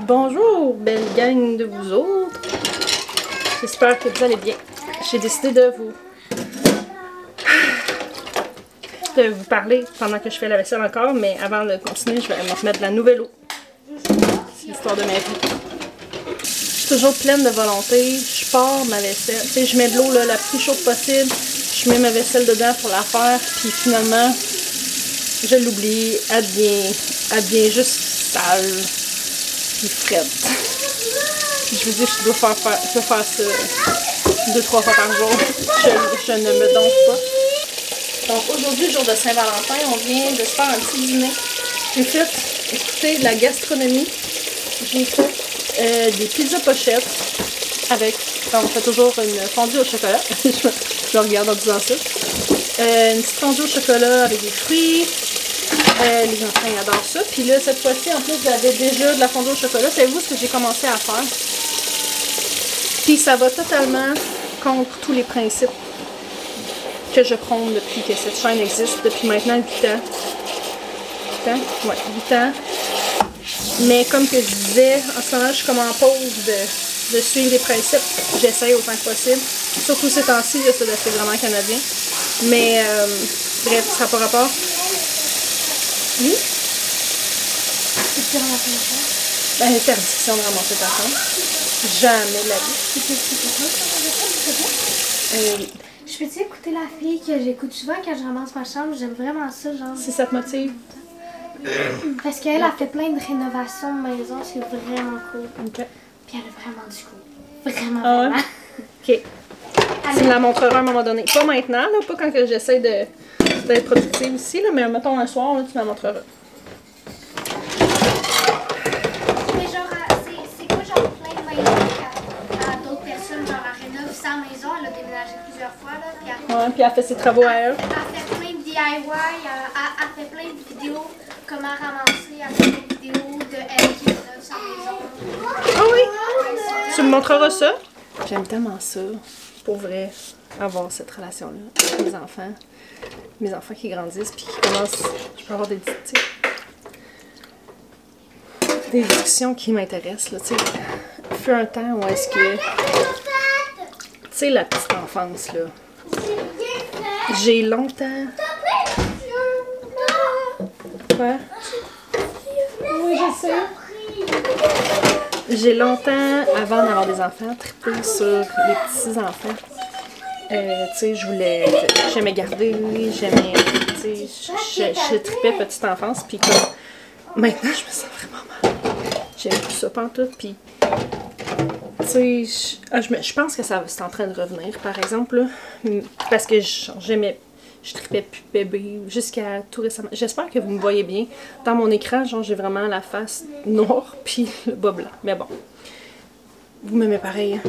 Bonjour, belle gang de vous autres. J'espère que vous allez bien. J'ai décidé de vous parler pendant que je fais la vaisselle encore, mais avant de continuer, je vais me remettre de la nouvelle eau. C'est l'histoire de ma vie. Je suis toujours pleine de volonté. Je pars ma vaisselle. Tu sais, je mets de l'eau la plus chaude possible. Je mets ma vaisselle dedans pour la faire, puis finalement, je l'oublie. Elle devient juste sale. Puis frette. Puis je vous dis, je dois faire ça 2-3 fois par jour. Je ne me donne pas. Donc aujourd'hui, jour de Saint-Valentin, on vient de se faire un petit dîner. J'ai fait, écoutez, de la gastronomie. J'ai fait des pizzas pochettes avec, on fait toujours une fondue au chocolat. je regarde en disant ça. Une petite fondue au chocolat avec des fruits. Les enfants ils adorent ça. Puis là, cette fois-ci, en plus, j'avais déjà de la fondue au chocolat. Savez-vous ce que j'ai commencé à faire? Puis ça va totalement contre tous les principes que je prône depuis que cette chaîne existe, depuis maintenant 8 ans. 8 ans? Ouais, 8 ans. Mais comme que je disais, en ce moment, je suis comme en pause de suivre les principes. J'essaye autant que possible. Surtout ces temps-ci, ça fait vraiment canadien. Mais bref, ça n'a pas rapport. Oui? Tu ramasses ta chambre? Ben, interdiction de ramasser ta chambre. Jamais de la vie. Oui. Je peux-tu écouter la fille que j'écoute souvent quand je ramasse ma chambre? J'aime vraiment ça, genre. Si ça te motive. Parce qu'elle a fait plein de rénovations de maison, c'est vraiment cool. Ok. Puis elle a vraiment du goût. Vraiment, Ah ouais? vraiment. Ok. Tu me la montreras à un moment donné. Pas maintenant, là, pas quand j'essaie d'être productive ici, là, mais mettons un soir, là, tu me la montreras. Mais genre, c'est quoi genre plein de maisons à d'autres personnes, genre elle rénove sa maison, elle a déménagé plusieurs fois, là, puis elle, Ouais, puis elle fait ses travaux à elle. elle fait plein de DIY, elle fait plein de vidéos, comment ramasser, elle fait des vidéos de elle qui rénove sa maison. Ah oui? Tu me montreras ça? J'aime tellement ça, pour vrai, avoir cette relation-là avec mes enfants. Mes enfants qui grandissent puis qui commencent. Je peux avoir des discussions qui m'intéressent, là, tu sais. Fut un temps où est-ce que. Tu sais, la petite enfance, là. J'ai longtemps. Quoi? Oui, je sais. J'ai longtemps, avant d'avoir des enfants, trippé sur les petits-enfants. Tu sais, j'aimais garder, j'aimais, tu sais, je trippais petite enfance, puis comme, maintenant, je me sens vraiment mal. J'aime plus ça pantoute, puis, tu sais, je pense que c'est en train de revenir, par exemple, là, parce que je trippais plus bébé, jusqu'à tout récemment. J'espère que vous me voyez bien. Dans mon écran, genre, j'ai vraiment la face noire, puis le bas blanc, mais bon. Vous m'aimez pareil.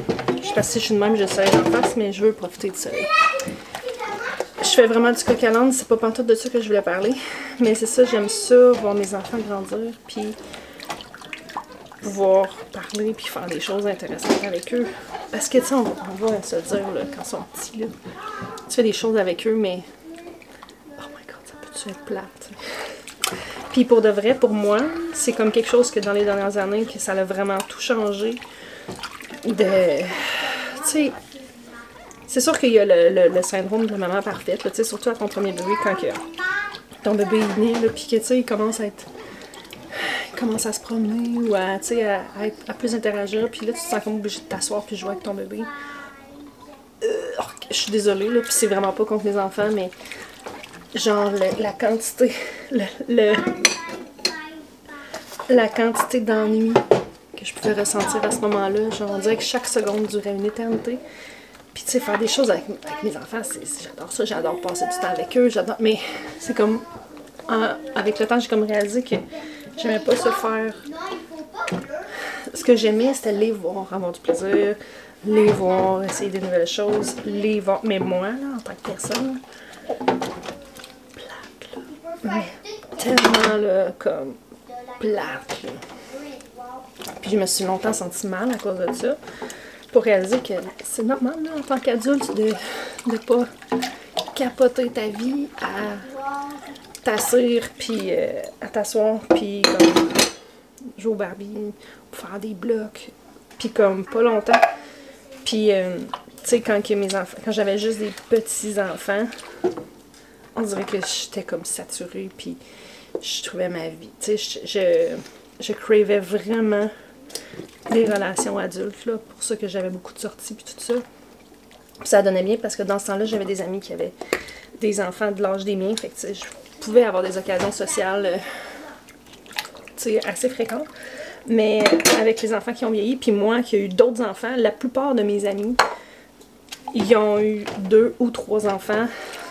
Je sais pas si je suis de même, je sais en face, mais je veux profiter du soleil. Je fais vraiment du coq à l'âne, c'est pas pantoute de ça que je voulais parler. Mais c'est ça, j'aime ça, voir mes enfants grandir, puis pouvoir parler, puis faire des choses intéressantes avec eux. Parce que, tu sais, on va se dire, là, quand ils sont petits, là, tu fais des choses avec eux, mais... Oh my God, ça peut-tu être plate? Puis pour de vrai, pour moi, c'est comme quelque chose que dans les dernières années, que ça a vraiment tout changé. Tu sais, c'est sûr qu'il y a le syndrome de la maman parfaite, là, tu sais, surtout à ton premier bébé, quand ton bébé est né, là, puis que, tu sais, il commence à se promener, ou à, tu sais, à plus interagir, puis là, tu te sens comme obligé de t'asseoir puis jouer avec ton bébé. Je suis désolée, là, puis c'est vraiment pas contre mes enfants, mais genre, la quantité, la quantité d'ennui que je pouvais ressentir à ce moment-là. Genre, on dirait que chaque seconde durait une éternité. Puis, tu sais, faire des choses avec mes enfants, j'adore ça. J'adore passer du temps avec eux. J'adore. Mais c'est comme... avec le temps, j'ai comme réalisé que j'aimais pas se faire... Ce que j'aimais, c'était les voir, avoir du plaisir, les voir, essayer des nouvelles choses, les voir... Mais moi, là, en tant que personne, plate, là. Mais tellement, là, comme... plate, là. Puis je me suis longtemps sentie mal à cause de ça. Pour réaliser que c'est normal, là, en tant qu'adulte, de pas capoter ta vie à t'asseoir, puis comme jouer au Barbie, faire des blocs, puis comme pas longtemps. Puis, tu sais, quand j'avais juste des petits-enfants, on dirait que j'étais comme saturée, puis je trouvais ma vie. Tu sais, je cravais vraiment des relations adultes, là, pour ça que j'avais beaucoup de sorties, puis tout ça. Puis ça donnait bien, parce que dans ce temps-là, j'avais des amis qui avaient des enfants de l'âge des miens, fait que, tu sais, je pouvais avoir des occasions sociales, tu sais, assez fréquentes. Mais avec les enfants qui ont vieilli, puis moi qui ai eu d'autres enfants, la plupart de mes amis, ils ont eu 2 ou 3 enfants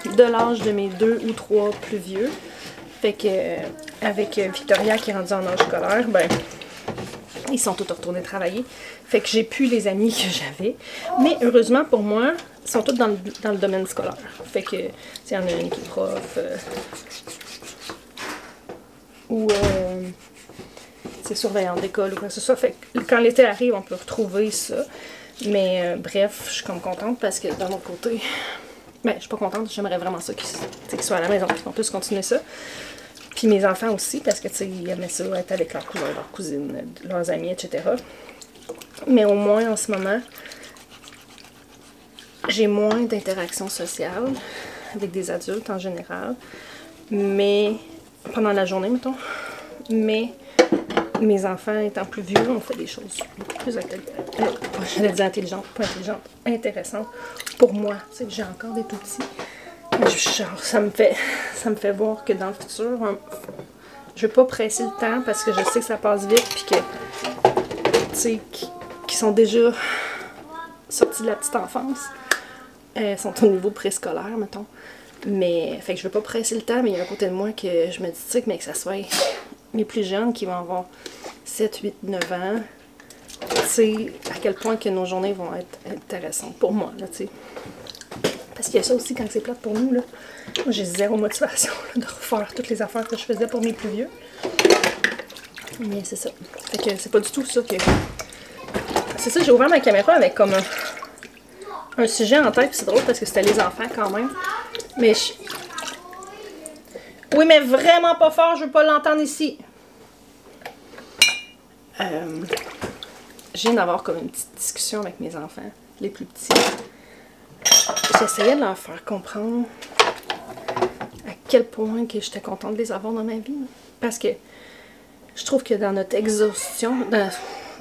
de l'âge de mes 2 ou 3 plus vieux. Fait que avec Victoria qui est rendue en âge scolaire, ben ils sont tous retournés travailler. Fait que j'ai plus les amis que j'avais. Mais heureusement pour moi, ils sont tous dans le domaine scolaire. Fait que, il y en a une qui est prof, ou c'est surveillante d'école ou quoi que ce soit. Fait que quand l'été arrive, on peut retrouver ça. Mais bref, je suis comme contente parce que d'un autre côté, ben, je suis pas contente, j'aimerais vraiment ça qu'ils soient à la maison, qu'on puisse continuer ça. Puis mes enfants aussi, parce que tu sais, ils aimaient ça, être avec leurs cousins, leurs cousines, leurs amis, etc. Mais au moins en ce moment, j'ai moins d'interactions sociales avec des adultes en général. Mais pendant la journée, mettons. Mais mes enfants étant plus vieux, on fait des choses beaucoup plus intelligentes, pas intelligentes, intéressantes pour moi. Tu sais, j'ai encore des tout petits. Genre, ça me fait voir que dans le futur, je vais pas presser le temps parce que je sais que ça passe vite, puis que, tu sais, qui sont déjà sortis de la petite enfance, sont au niveau préscolaire, mettons. Mais, fait que je veux pas presser le temps, mais il y a un côté de moi que je me dis, tu sais, mais que ça soit les plus jeunes qui vont avoir 7, 8, 9 ans, tu sais, à quel point que nos journées vont être intéressantes pour moi, là, tu sais. Parce qu'il y a ça aussi quand c'est plate pour nous, là. Moi, j'ai zéro motivation là, de refaire toutes les affaires que je faisais pour mes plus vieux. Mais c'est ça. Fait que c'est pas du tout ça que... C'est ça, j'ai ouvert ma caméra avec comme un sujet en tête, puis c'est drôle parce que c'était les enfants quand même. Mais je... Oui, mais vraiment pas fort, je veux pas l'entendre ici. Je viens d'avoir comme une petite discussion avec mes enfants, les plus petits. J'essayais de leur faire comprendre à quel point que j'étais contente de les avoir dans ma vie. Parce que je trouve que dans notre exhaustion,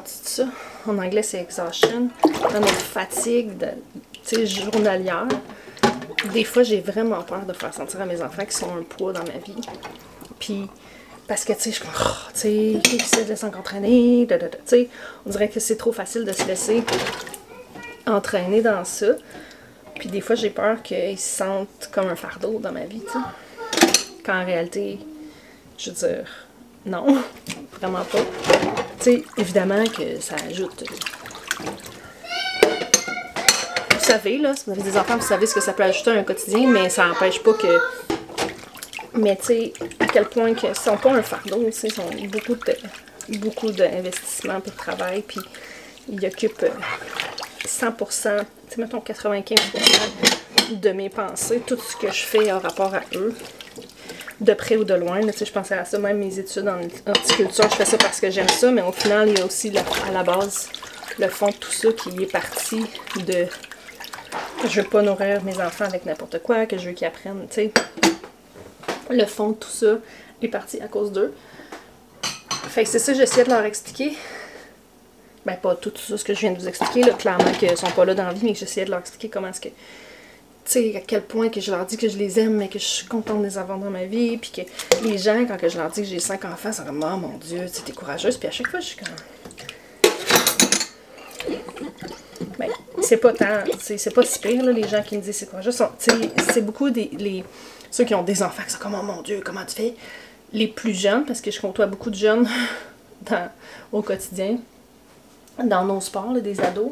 ça, en anglais c'est exhaustion, dans notre fatigue journalière, des fois j'ai vraiment peur de faire sentir à mes enfants qu'ils sont un poids dans ma vie. Puis, parce que tu sais, je suis comme, oh, tu sais, ils se laissent encore entraîner, tu sais, on dirait que c'est trop facile de se laisser entraîner dans ça. Puis des fois, j'ai peur qu'ils se sentent comme un fardeau dans ma vie, tu sais. Quand en réalité, je veux dire, non, vraiment pas. Tu sais, évidemment que ça ajoute... Vous savez, là, si vous avez des enfants, vous savez ce que ça peut ajouter à un quotidien, mais ça n'empêche pas que... Mais tu sais, à quel point que ils sont pas un fardeau, tu sais, ils ont beaucoup d'investissement pour le travail, puis ils occupent 100%, tu sais, mettons 95% de mes pensées, tout ce que je fais en rapport à eux, de près ou de loin, tu sais, je pensais à ça, même mes études en horticulture, je fais ça parce que j'aime ça, mais au final, il y a aussi à la base le fond de tout ça qui est parti de... Je veux pas nourrir mes enfants avec n'importe quoi, que je veux qu'ils apprennent, tu sais. Le fond de tout ça est parti à cause d'eux. Fait que c'est ça que j'essayais de leur expliquer. Ben, pas tout ça, ce que je viens de vous expliquer, là, clairement qu'ils sont pas là dans la vie, mais que j'essayais de leur expliquer comment est-ce que... Tu sais, à quel point que je leur dis que je les aime, mais que je suis contente de les avoir dans ma vie, puis que les gens, quand que je leur dis que j'ai 5 enfants, sont comme « Oh mon Dieu, tu es courageuse », puis à chaque fois, je suis comme... Ben, c'est pas tant... C'est pas si pire, là, les gens qui me disent c'est courageuse. C'est beaucoup ceux qui ont des enfants qui sont comme « Oh mon Dieu, comment tu fais? » Les plus jeunes, parce que je côtoie beaucoup de jeunes au quotidien, dans nos sports, là, des ados.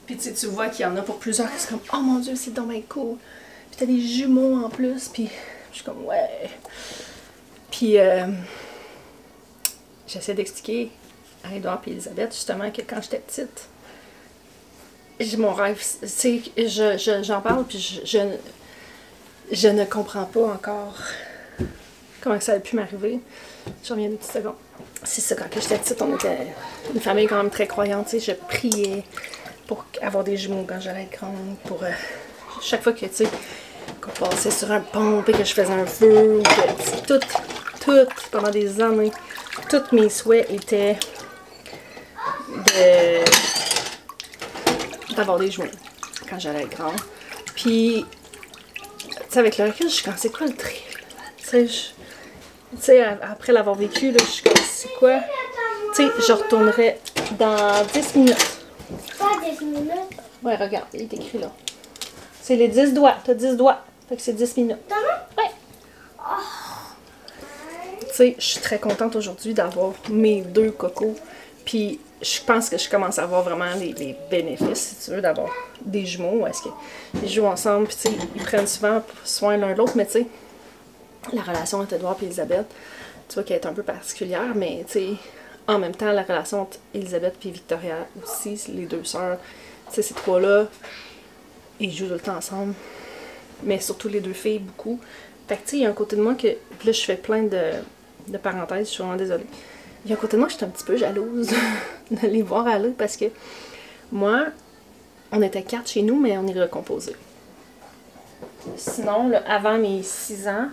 Puis tu vois qu'il y en a pour plusieurs qui sont comme « Oh mon Dieu, c'est donc bien cool! » Puis t'as des jumeaux en plus, puis je suis comme « Ouais! » Puis j'essaie d'expliquer à Edouard et Elisabeth justement que quand j'étais petite, mon rêve, c'est j'en parle, puis je ne comprends pas encore comment ça a pu m'arriver. Je reviens 2 petites secondes. C'est ça, quand j'étais petite, on était une famille quand même très croyante. Tu sais, je priais pour avoir des jumeaux quand j'allais être grande. Pour chaque fois que, tu sais, qu'on passait sur un pont et que je faisais un feu, ou que, tout, pendant des années, tous mes souhaits étaient d'avoir des jumeaux quand j'allais être grande. Puis, tu sais, avec le recul, je suis comme, c'est quoi le tri? Tu sais, après l'avoir vécu, là, je suis comme, c'est quoi? Tu sais, je retournerai dans 10 minutes. Pas 10 minutes. Ouais, regarde, il est écrit là. C'est les 10 doigts. T'as 10 doigts. Fait que c'est 10 minutes. Ouais. Tu sais, je suis très contente aujourd'hui d'avoir mes 2 cocos. Puis, je pense que je commence à voir vraiment les bénéfices, si tu veux, d'avoir des jumeaux. Est-ce qu'ils jouent ensemble, puis tu sais, ils prennent souvent soin l'un de l'autre, mais tu sais, la relation entre Edouard et Elisabeth, tu vois qu'elle est un peu particulière, mais tu sais, en même temps, la relation entre Elisabeth et Victoria aussi, les 2 sœurs, tu sais, ces 3-là, ils jouent tout le temps ensemble, mais surtout les 2 filles, beaucoup. Fait que tu sais, il y a un côté de moi que, là, je fais plein de parenthèses, je suis vraiment désolée. Il y a un côté de moi que je suis un petit peu jalouse de les voir aller parce que moi, on était 4 chez nous, mais on est recomposés. Sinon, là, avant mes 6 ans,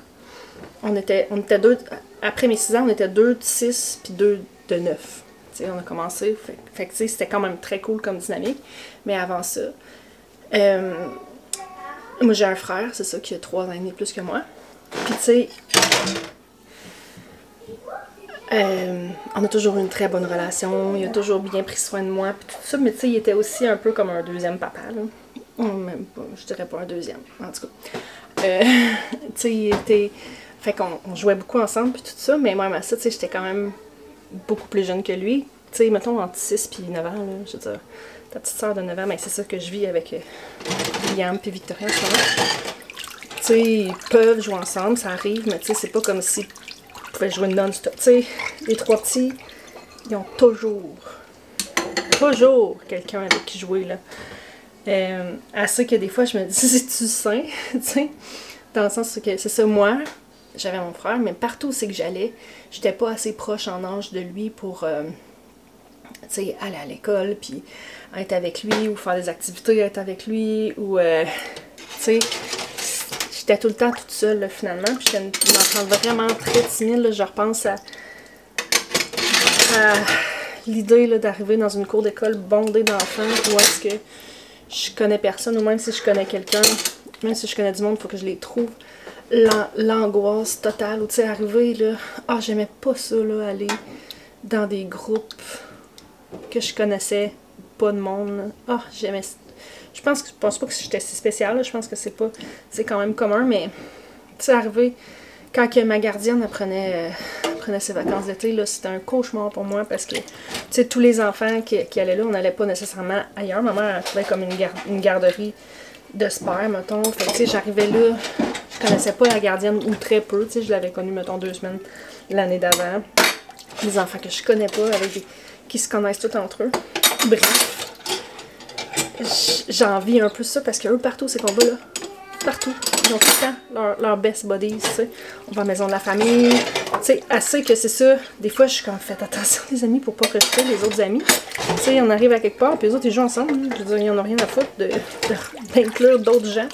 on était 2. Après mes 6 ans, on était 2 de 6 puis 2 de 9. Tu sais, on a commencé. Fait que tu sais, c'était quand même très cool comme dynamique. Mais avant ça, moi j'ai un frère, c'est ça, qui a 3 ans et demi plus que moi. Puis tu sais, on a toujours eu une très bonne relation, il a toujours bien pris soin de moi, puis tout ça, mais tu sais, il était aussi un peu comme un deuxième papa, là. Même pas, je dirais pas un deuxième, en tout cas. Tu sais, il était... Fait qu'on jouait beaucoup ensemble, puis tout ça, mais même à ça, tu sais, j'étais quand même beaucoup plus jeune que lui. Tu sais, mettons, entre 6 puis 9 ans, là, je veux dire, ta petite soeur de 9 ans, mais c'est ça que je vis avec William puis Victoria en ce moment. Tu sais, ils peuvent jouer ensemble, ça arrive, mais tu sais, c'est pas comme si pouvaient jouer non-stop. Tu sais, les 3 petits, ils ont toujours quelqu'un avec qui jouer, là. Assez que des fois, je me dis, c'est-tu sain? Tu sais, dans le sens que c'est ça, moi, j'avais mon frère, mais partout où c'est que j'allais, j'étais pas assez proche en âge de lui pour, tu sais, aller à l'école, puis être avec lui, ou faire des activités, être avec lui, ou, tu sais, j'étais tout le temps toute seule, là, finalement, puis je m'en sens vraiment très timide, là, je repense à l'idée, là, d'arriver dans une cour d'école bondée d'enfants, où est-ce que je connais personne, ou même si je connais quelqu'un, même si je connais du monde, il faut que je les trouve. L'angoisse totale, ou tu sais, arriver, là, j'aimais pas ça, là, aller dans des groupes que je connaissais pas de monde, là. J'aimais... Je pense pas que j'étais si spéciale, là. Je pense que c'est quand même commun, mais tu sais, arriver, quand que ma gardienne prenait ses vacances d'été, là, c'était un cauchemar pour moi parce que, tu sais, tous les enfants qui allaient là, on n'allait pas nécessairement ailleurs. Ma mère, elle trouvait comme une garderie de spare, mettons. Fait que, tu sais, j'arrivais là, je connaissais pas la gardienne, ou très peu, tu sais, je l'avais connue, mettons, 2 semaines l'année d'avant. Des enfants que je connais pas, qui se connaissent tous entre eux. Bref. J'envie un peu ça parce que eux, partout, ces combats-là, partout, ils ont tout le temps leur best buddies, tu sais. On va à la maison de la famille, tu sais, assez que c'est ça. Des fois, je suis comme, faites attention les amis pour pas rejeter les autres amis. Tu sais, on arrive à quelque part, puis les autres, ils jouent ensemble. Je veux dire, ils en ont rien à foutre d'inclure d'autres gens.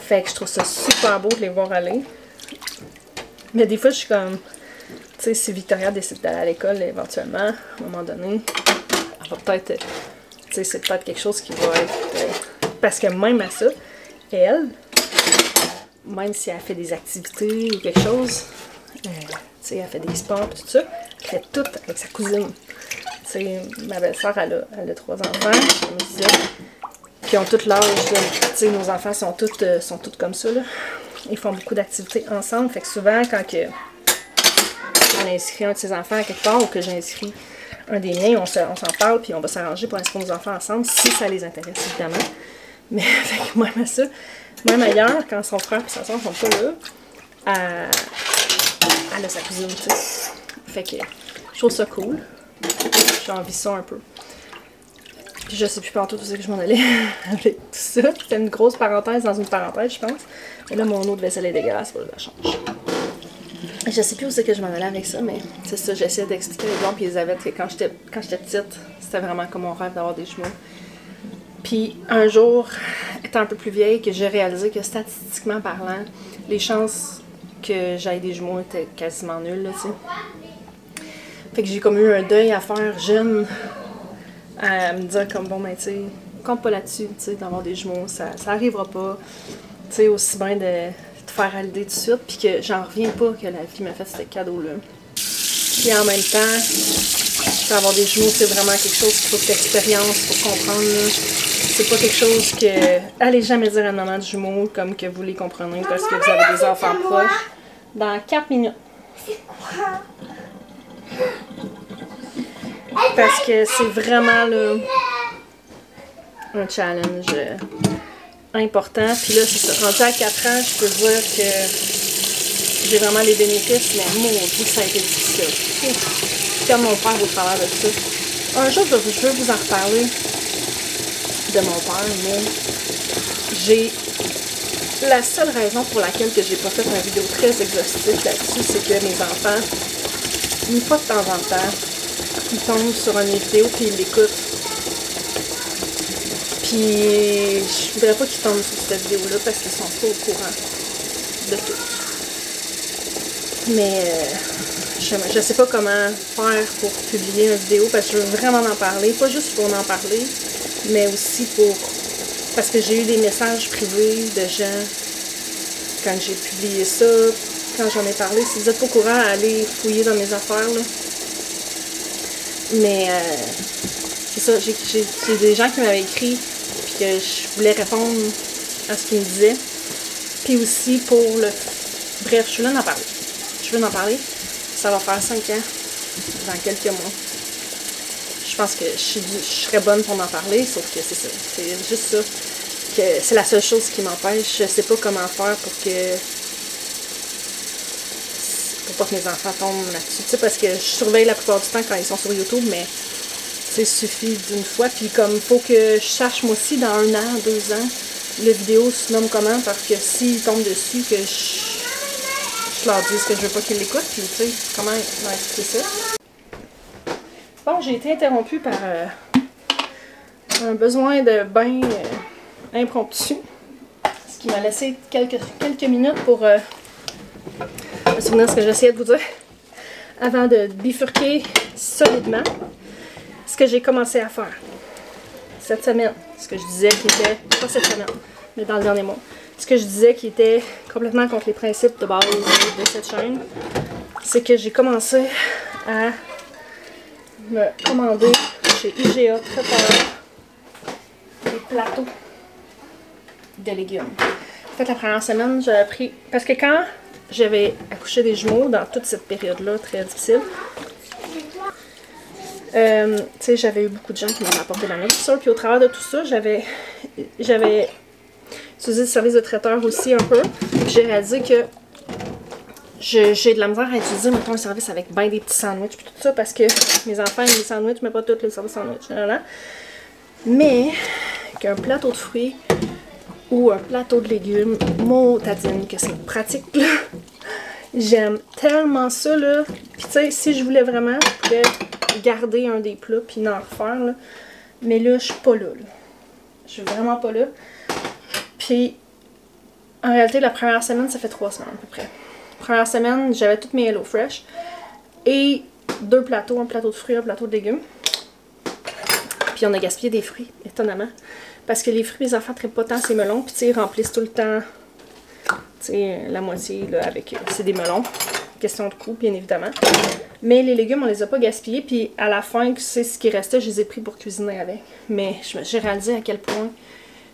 Fait que je trouve ça super beau de les voir aller. Mais des fois, je suis comme, tu sais, si Victoria décide d'aller à l'école éventuellement, à un moment donné, elle va peut-être... c'est peut-être quelque chose qui va être... parce que même à ça, elle, même si elle fait des activités ou quelque chose, elle fait des sports et tout ça, elle fait tout avec sa cousine. T'sais, ma belle-sœur, elle a 3 enfants, comme je disais, qui ont tout l'âge de... nos enfants sont tous comme ça, là. Ils font beaucoup d'activités ensemble, fait que souvent, quand on inscrit un de ses enfants à quelque part, ou que j'inscris un des miens, on s'en parle, puis on va s'arranger pour inscrire nos enfants ensemble, si ça les intéresse, évidemment. Mais avec même à ça, même ailleurs, quand son frère et sa soeur sont pas là, elle a sa cousine, tu sais. Fait que je trouve ça cool. J'ai envie ça un peu. Puis je sais plus partout où c'est que je m'en allais avec tout ça. C'était une grosse parenthèse dans une parenthèse, je pense. Et là, mon eau de vaisselle est dégueulasse, faut que je la change. Je sais plus où c'est que je m'en allais avec ça, mais c'est ça, j'essaie d'expliquer les blonds et Elisabeth que quand j'étais petite, c'était vraiment comme mon rêve d'avoir des jumeaux. Puis un jour, étant un peu plus vieille, que j'ai réalisé que statistiquement parlant, les chances que j'aille des jumeaux étaient quasiment nulles, là, tu sais. Fait que j'ai comme eu un deuil à faire jeune, à me dire comme bon, ben tu sais, compte pas là-dessus, tu sais, d'avoir des jumeaux, ça arrivera pas. Tu sais, aussi bien de te faire à l'idée tout de suite, puis que j'en reviens pas que la vie m'a fait ce cadeau-là. Puis en même temps, avoir des jumeaux, c'est vraiment quelque chose qu'il faut que tu expériences pour comprendre, là. C'est pas quelque chose que... Allez jamais dire à une maman de jumeaux comme que vous les comprenez parce que vous avez des enfants proches. Dans 4 minutes. C'est quoi? Parce que c'est vraiment là, un challenge important. Puis là, c'est ça. Rendu à 4 ans, je peux dire que j'ai vraiment les bénéfices, mais mon Dieu, ça a été difficile. Comme mon père au travers de ça. Un jour, je veux vous en reparler de mon père, mais j'ai... La seule raison pour laquelle que j'ai pas fait une vidéo très exhaustive là-dessus, c'est que mes enfants, une fois de temps en temps, ils tombent sur une vidéo puis ils l'écoutent. Puis je voudrais pas qu'ils tombent sur cette vidéo-là parce qu'ils sont pas au courant de tout. Mais je sais pas comment faire pour publier une vidéo parce que je veux vraiment en parler. Pas juste pour en parler, mais aussi pour... Parce que j'ai eu des messages privés de gens quand j'ai publié ça, quand j'en ai parlé. Si vous êtes pas au courant, allez fouiller dans mes affaires, là. Mais c'est ça, j'ai des gens qui m'avaient écrit puis que je voulais répondre à ce qu'ils me disaient. Puis aussi pour le... Bref, je voulais en parler. Je veux en parler. Ça va faire 5 ans dans quelques mois. Je pense que je serais bonne pour en parler, sauf que c'est ça. C'est juste ça. Que c'est la seule chose qui m'empêche. Je sais pas comment faire pour pas que mes enfants tombent là-dessus. Tu sais, parce que je surveille la plupart du temps quand ils sont sur YouTube, mais il suffit d'une fois. Puis comme il faut que je sache moi aussi dans 1 an, 2 ans, la vidéo se nomme comment, parce que s'ils tombent dessus, que je leur dise que je veux pas qu'ils l'écoutent, puis tu sais, comment leur expliquer ça. Bon, j'ai été interrompue par un besoin de bain impromptu, ce qui m'a laissé quelques minutes pour me souvenir ce que j'essayais de vous dire avant de bifurquer solidement ce que j'ai commencé à faire cette semaine. Ce que je disais qui était, pas cette semaine, mais dans le dernier mois, ce que je disais qui était complètement contre les principes de base de cette chaîne, c'est que j'ai commencé à me commander chez IGA Traiteur des plateaux de légumes. En fait, la première semaine, j'avais pris... Parce que quand j'avais accouché des jumeaux, dans toute cette période-là très difficile, tu sais, j'avais eu beaucoup de gens qui m'avaient apporté la nourriture. Puis au travers de tout ça, j'avais utilisé le service de traiteur aussi un peu. J'ai réalisé que j'ai de la misère à utiliser, mettons, un service avec ben des petits sandwichs puis tout ça, parce que mes enfants aiment les sandwichs, mais pas tous les services sandwichs. Mais qu'un plateau de fruits ou un plateau de légumes, mon tatine, que c'est pratique, là. J'aime tellement ça, là. Puis tu sais, si je voulais vraiment, je pourrais garder un des plats puis en refaire, là. Mais là, je suis pas là. Je suis vraiment pas là. Puis, en réalité, la première semaine, ça fait 3 semaines à peu près. Première semaine, j'avais toutes mes HelloFresh et 2 plateaux, un plateau de fruits, un plateau de légumes. Puis on a gaspillé des fruits, étonnamment. Parce que les fruits, mes enfants ne traitent pas tant ces melons, puis tu sais, ils remplissent tout le temps, tu sais, la moitié, là, avec, c'est des melons. Question de coût, bien évidemment. Mais les légumes, on les a pas gaspillés, puis à la fin, c'est ce qui restait, je les ai pris pour cuisiner avec. Mais j'ai réalisé à quel point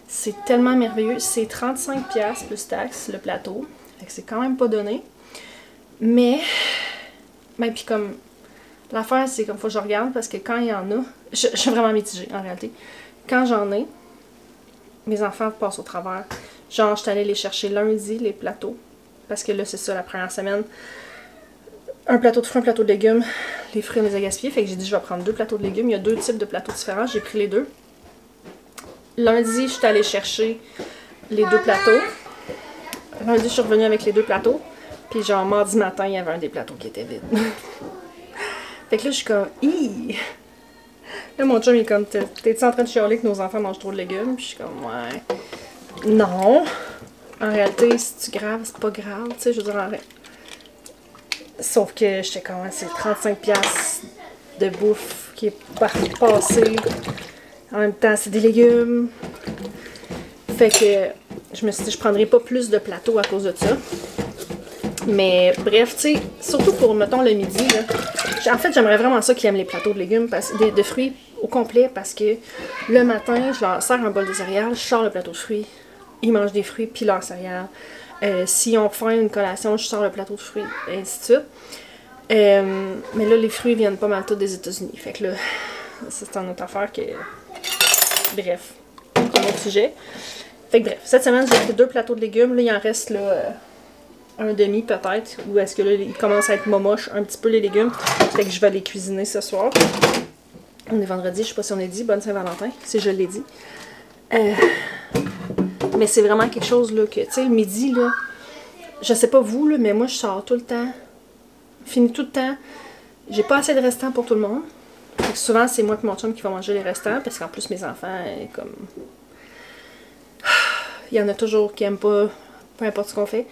c'est tellement merveilleux. C'est 35$ plus taxes, le plateau. Fait que c'est quand même pas donné. Mais, ben, puis comme, l'affaire, c'est comme faut que je regarde, parce que quand il y en a, je suis vraiment mitigée, en réalité. Quand j'en ai, mes enfants passent au travers. Genre, je suis allée les chercher lundi, les plateaux. Parce que là, c'est ça, la première semaine. Un plateau de fruits, un plateau de légumes. Les fruits, on les a gaspillés. Fait que j'ai dit, je vais prendre 2 plateaux de légumes. Il y a 2 types de plateaux différents. J'ai pris les 2. lundi, je suis allée chercher les 2 plateaux. Lundi, je suis revenue avec les 2 plateaux. Puis genre, mardi matin, il y avait un des plateaux qui était vide. Fait que là, je suis comme, hi! Là, mon chum, il est comme, t'es-tu en train de chialer que nos enfants mangent trop de légumes? Puis je suis comme, ouais. Non. En réalité, c'est-tu grave? C'est pas grave, tu sais, je veux dire, en vrai. Sauf que j'étais comme, c'est 35$ de bouffe qui est passée. En même temps, c'est des légumes. Fait que je me suis dit, je prendrais pas plus de plateaux à cause de ça. Mais bref, tu sais, surtout pour, mettons, le midi, là. En fait, j'aimerais vraiment ça qu'ils aiment les plateaux de légumes, de fruits au complet, parce que le matin, je leur sers un bol de céréales, je sors le plateau de fruits, ils mangent des fruits puis leurs céréales. Si on fait une collation, je sors le plateau de fruits, et ainsi de suite. Mais là, les fruits viennent pas mal tous des États-Unis. Fait que là, c'est une autre affaire que... Bref, c'est un autre sujet. Fait que bref, cette semaine, j'ai pris 2 plateaux de légumes. Là, il en reste là, un demi peut-être. Ou est-ce que là, il commence à être momoche un petit peu les légumes. Fait que je vais les cuisiner ce soir. On est vendredi, je sais pas si on est dit. Bonne Saint-Valentin, si je l'ai dit. Mais c'est vraiment quelque chose là que, tu sais, le midi, là, je sais pas vous, là, mais moi, je sors tout le temps. Finis tout le temps. J'ai pas assez de restants pour tout le monde. Fait que souvent, c'est moi et mon chum qui va manger les restants, parce qu'en plus, mes enfants, comme... Il y en a toujours qui aiment pas, peu importe ce qu'on fait.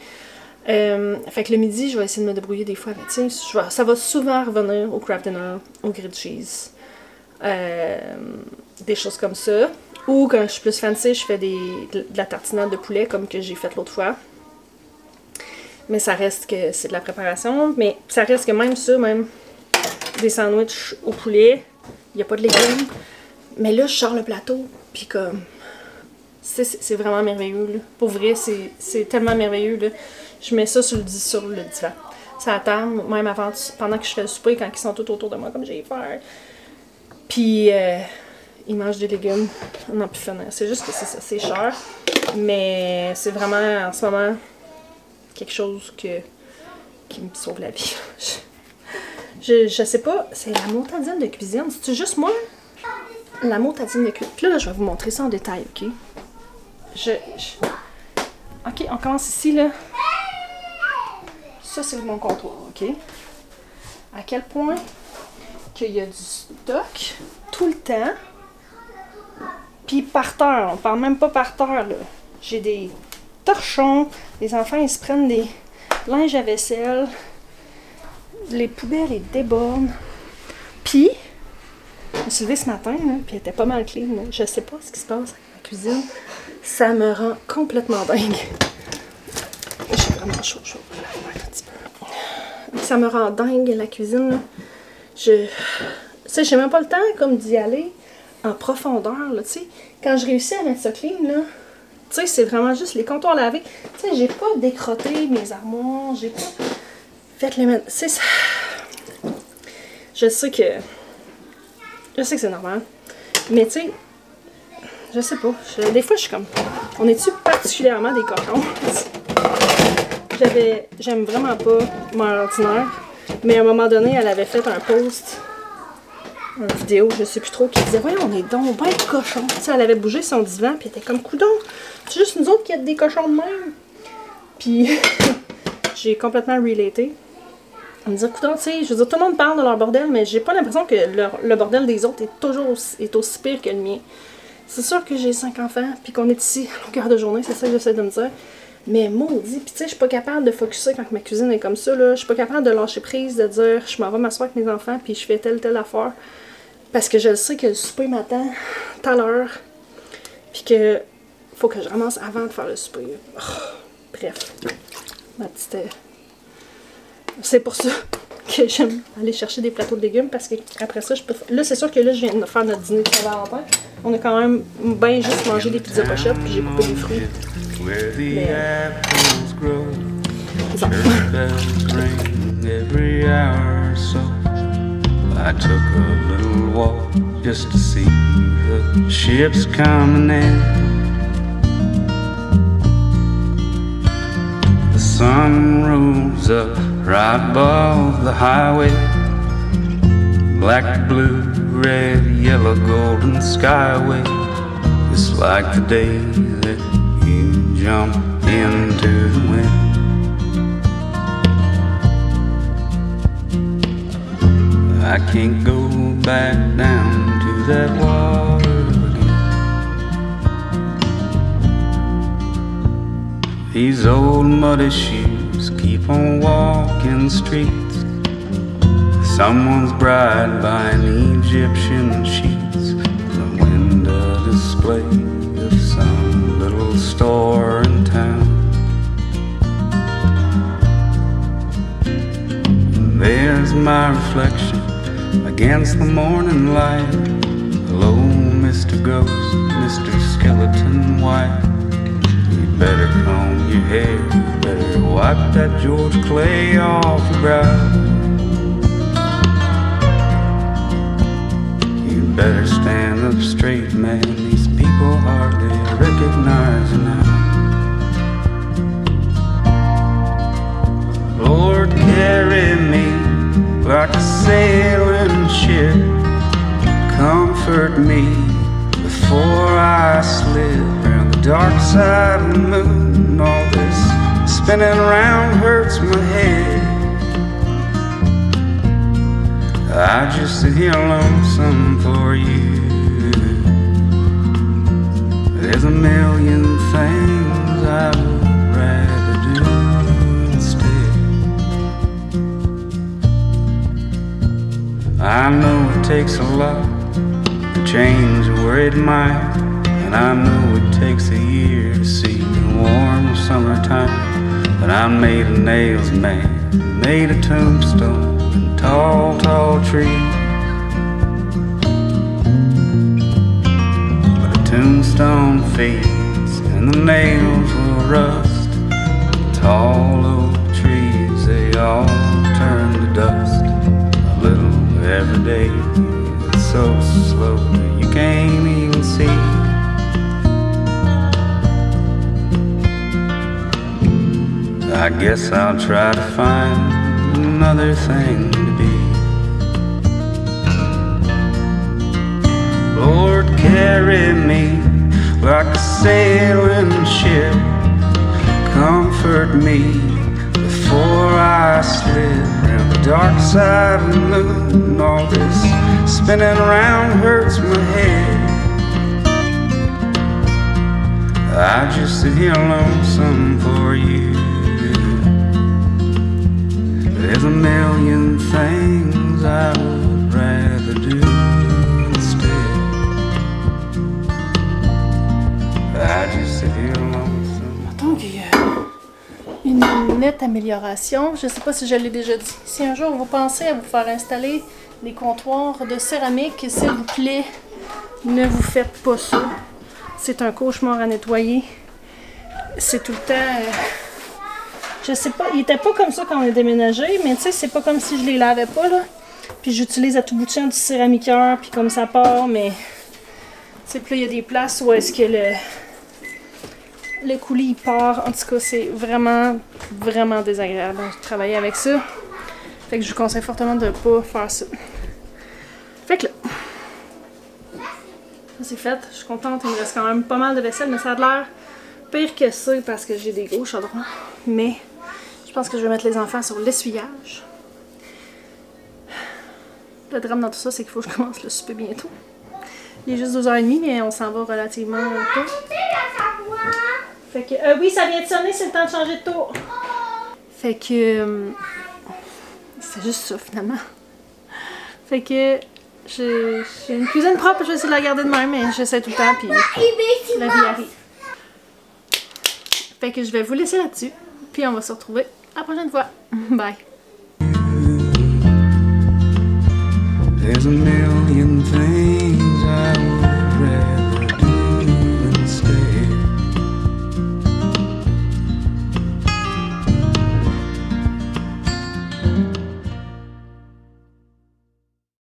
Fait que le midi, je vais essayer de me débrouiller des fois. Tu sais, ça va souvent revenir au Kraft Dinner, au grilled cheese. Des choses comme ça. Ou quand je suis plus fancy, je fais de la tartinade de poulet, comme que j'ai fait l'autre fois. Mais ça reste que c'est de la préparation. Mais ça reste que même ça, même des sandwichs au poulet, il n'y a pas de légumes. Mais là, je sors le plateau, puis comme... C'est vraiment merveilleux, là. Pour vrai, c'est tellement merveilleux, là. Je mets ça sur le divan. Ça attend, même avant, pendant que je fais le souper, quand ils sont tout autour de moi, comme j'ai peur. Puis, ils mangent des légumes. On n'a plus finir. C'est juste que c'est ça, c'est cher. Mais c'est vraiment, en ce moment, quelque chose qui me sauve la vie. Je sais pas, c'est la motadine de cuisine. C'est juste moi? La motadine de cuisine. Puis là, je vais vous montrer ça en détail, ok? Ok, on commence ici, là. Ça, c'est mon comptoir, ok? À quel point qu'il y a du stock tout le temps. Puis par terre, on parle même pas par terre, là. J'ai des torchons. Les enfants, ils se prennent des linges à vaisselle. Les poubelles, ils débordent. Puis, je me suis levée ce matin, là, puis elle était pas mal clean. Là. Je sais pas ce qui se passe avec la cuisine. Ça me rend complètement dingue. J'ai vraiment chaud. Un petit peu. Ça me rend dingue, la cuisine. Là. Tu sais, j'ai même pas le temps comme d'y aller en profondeur, là, tu sais. Quand je réussis à mettre ça clean, là, tu sais, c'est vraiment juste les comptoirs lavés. Tu sais, j'ai pas décrotté mes armoires, j'ai pas fait les mettre. C'est ça. Je sais que c'est normal. Mais tu sais, je sais pas. Des fois, je suis comme... On est-tu particulièrement des cochons? J'aime vraiment pas mon ordinaire. Mais à un moment donné, elle avait fait un post, une vidéo, je sais plus trop, qui disait « Voyons, on est donc ben cochons. » Tu sais, elle avait bougé son divan, puis elle était comme « Coudon, c'est juste nous autres qui êtes des cochons de même. » Puis, j'ai complètement relaté. Elle me disait « Coudon, tu sais, je veux dire, tout le monde parle de leur bordel, mais j'ai pas l'impression que le bordel des autres est aussi pire que le mien. » C'est sûr que j'ai 5 enfants, puis qu'on est ici à longueur de journée, c'est ça que j'essaie de me dire. Mais maudit, puis tu sais, je suis pas capable de focusser quand ma cuisine est comme ça, là. Je suis pas capable de lâcher prise, de dire je m'en vais m'asseoir avec mes enfants, puis je fais telle affaire. Parce que je sais que le souper m'attend tout à l'heure, puis que faut que je ramasse avant de faire le souper. Oh, bref, ma petite... C'est pour ça que j'aime aller chercher des plateaux de légumes, parce que après ça, je peux... Là, c'est sûr que là, je viens de faire notre dîner de Saint-Valentin. On a quand même bien juste mangé des pizzas pochettes, puis j'ai coupé des fruits. Where the apples grow, C'est ça. church bells ring every hour or so. I took a little walk just to see the ships coming in. The sun rose up right above the highway. Black, blue, red, yellow, golden skyway. The just like the day that you jumped into the wind. I can't go back down to that water again. These old muddy shoes keep on walking the streets. Someone's bride buying Egyptian sheets. The window display of some little store in town. And there's my reflection against the morning light. Hello, Mr. Ghost, Mr. Skeleton White. You better comb your hair, you better wipe that George clay off your brow. You better stand up straight, man, these people hardly recognize you now. Lord, carry me like a sailing ship, comfort me before I slip around the dark side of the moon. All this spinning around hurts my head. I just sit here lonesome for you. There's a million things I would rather do instead. I know it takes a lot to change a worried mind, and I know it takes a year to see the warm summertime. But I'm made of nails, man, made of tombstone and tall, tall trees. But the tombstone fades and the nails will rust. The tall oak trees, they all turn to dust. A little every day, it's so slow that you can't even see. I guess I'll try to find another thing to be. Lord, carry me like a sailing ship, comfort me before I slip around the dark side of the moon. All this spinning around hurts my head. I just sit here lonesome for you. There's a million things I would rather do instead. I just sit here lonesome. Donc, il y a une nette amélioration. Je ne sais pas si je l'ai déjà dit. Si un jour vous pensez à vous faire installer des comptoirs de céramique, s'il vous plaît, ne vous faites pas ça. C'est un cauchemar à nettoyer. C'est tout le temps... je sais pas, il était pas comme ça quand on a déménagé, mais tu sais, c'est pas comme si je les lavais pas, là. Puis j'utilise à tout bout de champ du céramiqueur, puis comme ça part, mais... tu sais, puis là, il y a des places où est-ce que le coulis, il part. En tout cas, c'est vraiment, vraiment désagréable de travailler avec ça. Fait que je vous conseille fortement de pas faire ça. Fait que là... ça c'est fait, je suis contente, il me reste quand même pas mal de vaisselle, mais ça a l'air pire que ça parce que j'ai des gros chaudrons. Mais je pense que je vais mettre les enfants sur l'essuyage. Le drame dans tout ça, c'est qu'il faut que je commence le souper bientôt. Il est juste 2h30, mais on s'en va relativement tôt. Fait que, oui, ça vient de sonner, c'est le temps de changer de tour. Fait que, c'est juste ça finalement. Fait que, j'ai une cuisine propre, je vais essayer de la garder de même, mais j'essaie tout le temps, puis la vie arrive. Fait que je vais vous laisser là-dessus, puis on va se retrouver à la prochaine fois. Bye! There's a million things I would